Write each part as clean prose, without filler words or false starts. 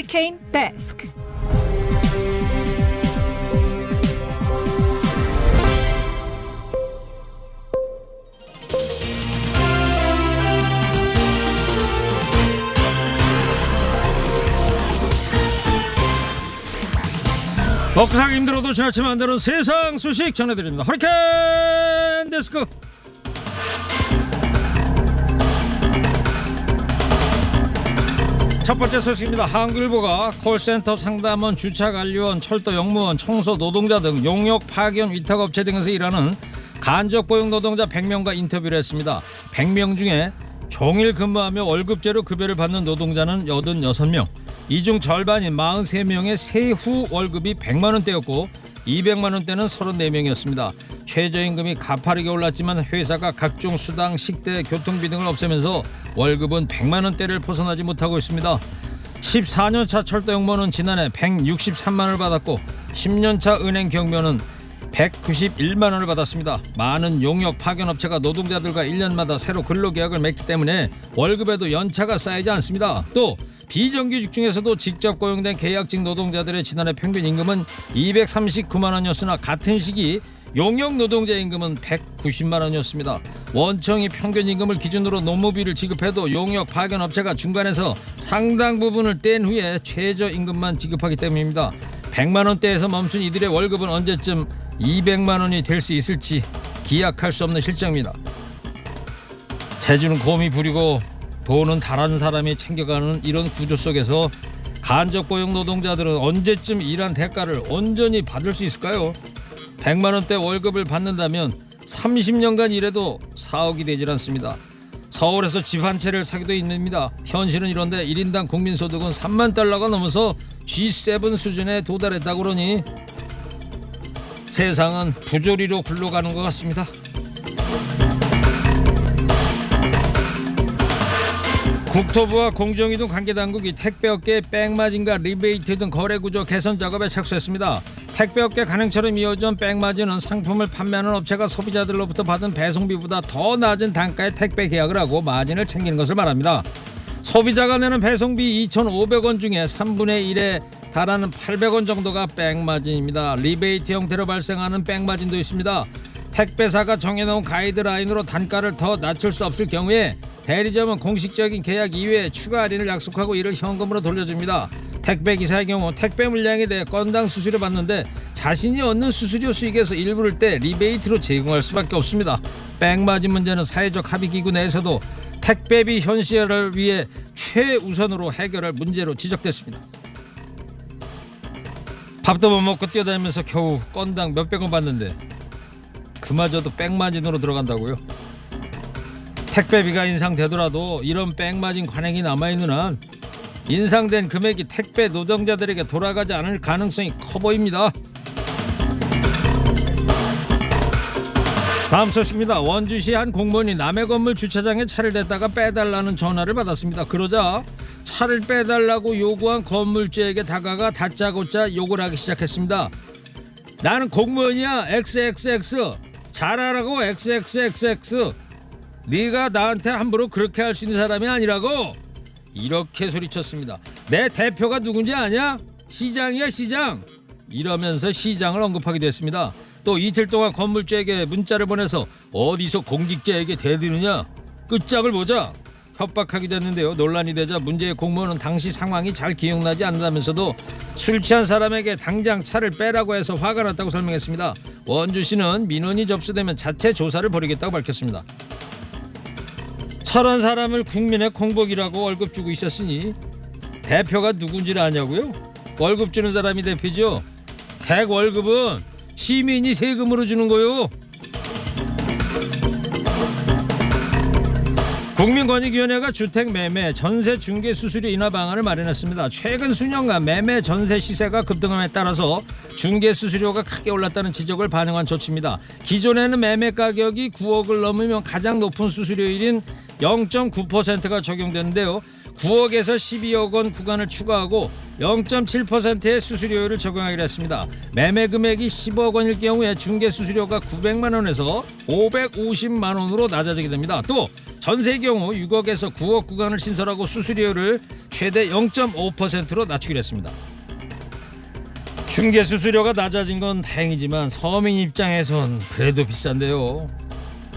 허리케인 데스크. 먹고 살기 힘들어도 지나치면 안 되는 세상 소식 전해드립니다. 허리케인 데스크. 첫 번째 소식입니다. 한국일보가 콜센터 상담원, 주차관리원, 철도 영무원, 청소 노동자 등 용역 파견 위탁업체 등에서 일하는 간접고용 노동자 100명과 인터뷰를 했습니다. 100명 중에 종일 근무하며 월급제로 급여를 받는 노동자는 86명, 이 중 절반인 43명의 세후 월급이 100만 원대였고 200만 원대는 34명이었습니다. 최저임금이 가파르게 올랐지만 회사가 각종 수당, 식대, 교통비 등을 없애면서 월급은 100만 원대를 벗어나지 못하고 있습니다. 14년차 철도 영무원은 지난해 163만 원을 받았고 10년차 은행 경비원은 191만 원을 받았습니다. 많은 용역 파견업체가 노동자들과 1년마다 새로 근로계약을 맺기 때문에 월급에도 연차가 쌓이지 않습니다. 또 비정규직 중에서도 직접 고용된 계약직 노동자들의 지난해 평균 임금은 239만 원이었으나 같은 시기 용역 노동자 임금은 190만 원이었습니다. 원청이 평균 임금을 기준으로 노무비를 지급해도 용역 파견업체가 중간에서 상당 부분을 뗀 후에 최저임금만 지급하기 때문입니다. 100만 원대에서 멈춘 이들의 월급은 언제쯤 200만 원이 될 수 있을지 기약할 수 없는 실정입니다. 재주는 곰이 부리고 돈은 다른 사람이 챙겨가는 이런 구조 속에서 간접고용 노동자들은 언제쯤 일한 대가를 온전히 받을 수 있을까요? 100만 원대 월급을 받는다면 30년간 일해도 4억이 되질 않습니다. 서울에서 집 한 채를 사기도 힘듭니다. 현실은 이런데 1인당 국민소득은 3만 달러가 넘어서 G7 수준에 도달했다고 그러니 세상은 부조리로 굴러가는 것 같습니다. 국토부와 공정위등 관계당국이 택배업계의 백마진과 리베이트 등 거래구조 개선 작업에 착수했습니다. 택배업계 간행처럼 이어진 백마진은 상품을 판매하는 업체가 소비자들로부터 받은 배송비보다 더 낮은 단가의 택배 계약을 하고 마진을 챙기는 것을 말합니다. 소비자가 내는 배송비 2,500원 중에 3분의 1에 달하는 800원 정도가 백마진입니다. 리베이트 형태로 발생하는 백마진도 있습니다. 택배사가 정해놓은 가이드라인으로 단가를 더 낮출 수 없을 경우에 대리점은 공식적인 계약 이외에 추가 할인을 약속하고 이를 현금으로 돌려줍니다. 택배기사의 경우 택배 물량에 대해 건당 수수료 받는데 자신이 얻는 수수료 수익에서 일부를 떼 리베이트로 제공할 수밖에 없습니다. 백마진 문제는 사회적 합의기구 내에서도 택배비 현실화를 위해 최우선으로 해결할 문제로 지적됐습니다. 밥도 못 먹고 뛰어다니면서 겨우 건당 몇백 원 받는데 그마저도 백마진으로 들어간다고요? 택배비가 인상되더라도 이런 백마진 관행이 남아있는 한 인상된 금액이 택배 노동자들에게 돌아가지 않을 가능성이 커 보입니다. 다음 소식입니다. 원주시 한 공무원이 남의 건물 주차장에 차를 댔다가 빼달라는 전화를 받았습니다. 그러자 차를 빼달라고 요구한 건물주에게 다가가 다짜고짜 욕을 하기 시작했습니다. 나는 공무원이야 XXX 잘하라고 XXXX 네가 나한테 함부로 그렇게 할 수 있는 사람이 아니라고 이렇게 소리쳤습니다. 내 대표가 누군지 아냐? 시장이야 시장 이러면서 시장을 언급하게 됐습니다. 또 이틀 동안 건물주에게 문자를 보내서 어디서 공직자에게 대드느냐 끝장을 보자 협박하기도 했는데요. 논란이 되자 문제의 공무원은 당시 상황이 잘 기억나지 않는다면서도 술 취한 사람에게 당장 차를 빼라고 해서 화가 났다고 설명했습니다. 원주시는 민원이 접수되면 자체 조사를 벌이겠다고 밝혔습니다. 저런 사람을 국민의 공복이라고 월급 주고 있었으니 대표가 누군지를 아냐고요? 월급 주는 사람이 대표죠. 대 월급은 시민이 세금으로 주는 거요. 국민권익위원회가 주택 매매, 전세 중개 수수료 인하 방안을 마련했습니다. 최근 수년간 매매 전세 시세가 급등함에 따라서 중개 수수료가 크게 올랐다는 지적을 반영한 조치입니다. 기존에는 매매 가격이 9억을 넘으면 가장 높은 수수료율인 0.9%가 적용되는데요. 9억에서 12억 원 구간을 추가하고 0.7%의 수수료를 적용하기로 했습니다. 매매 금액이 10억 원일 경우에 중개 수수료가 900만 원에서 550만 원으로 낮아지게 됩니다. 또 전세의 경우 6억에서 9억 구간을 신설하고 수수료를 최대 0.5%로 낮추기로 했습니다. 중개 수수료가 낮아진 건 다행이지만 서민 입장에선 그래도 비싼데요.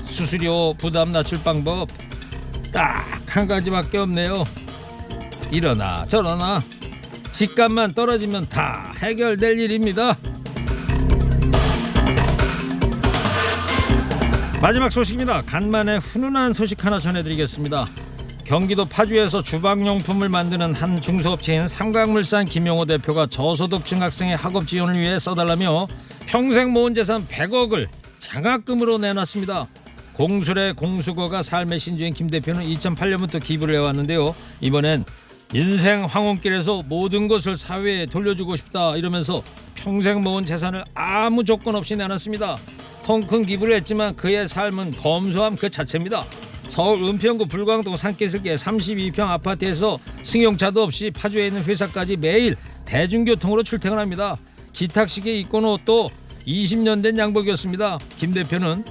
수수료 부담 낮출 방법 딱 한 가지밖에 없네요. 이러나 저러나 집값만 떨어지면 다 해결될 일입니다. 마지막 소식입니다. 간만에 훈훈한 소식 하나 전해드리겠습니다. 경기도 파주에서 주방용품을 만드는 한 중소업체인 삼각물산 김용호 대표가 저소득층 학생의 학업 지원을 위해 써달라며 평생 모은 재산 100억을 장학금으로 내놨습니다. 공술의 공수거가 삶의 신주인 김 대표는 2008년부터 기부를 해왔는데요. 이번엔 인생 황혼길에서 모든 것을 사회에 돌려주고 싶다 이러면서 평생 모은 재산을 아무 조건 없이 내놨습니다. 통 큰 기부를 했지만 그의 삶은 검소함 그 자체입니다. 서울 은평구 불광동 산기슭의 32평 아파트에서 승용차도 없이 파주에 있는 회사까지 매일 대중교통으로 출퇴근합니다. 기탁식에 입고 온 옷도 20년 된 양복이었습니다. 김 대표는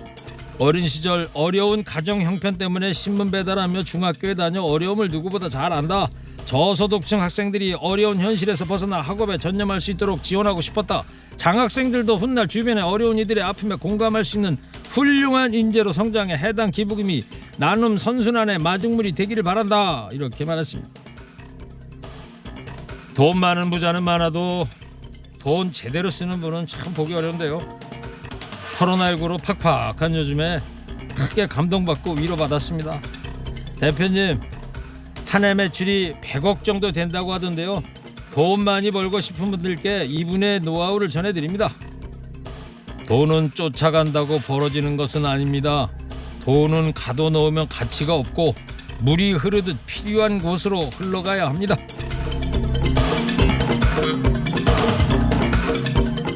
어린 시절 어려운 가정 형편 때문에 신문 배달하며 중학교에 다녀 어려움을 누구보다 잘 안다. 저소득층 학생들이 어려운 현실에서 벗어나 학업에 전념할 수 있도록 지원하고 싶었다. 장학생들도 훗날 주변의 어려운 이들의 아픔에 공감할 수 있는 훌륭한 인재로 성장해 해당 기부금이 나눔 선순환의 마중물이 되기를 바란다. 이렇게 말했습니다. 돈 많은 부자는 많아도 돈 제대로 쓰는 분은 참 보기 어려운데요. 코로나19로 팍팍한 요즘에 크게 감동받고 위로받았습니다. 대표님, 한 해 매출이 100억 정도 된다고 하던데요. 돈 많이 벌고 싶은 분들께 이분의 노하우를 전해드립니다. 돈은 쫓아간다고 벌어지는 것은 아닙니다. 돈은 가둬놓으면 가치가 없고 물이 흐르듯 필요한 곳으로 흘러가야 합니다.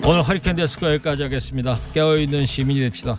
오늘 허리케인 데스크 여기까지 하겠습니다. 깨어있는 시민이 됩시다.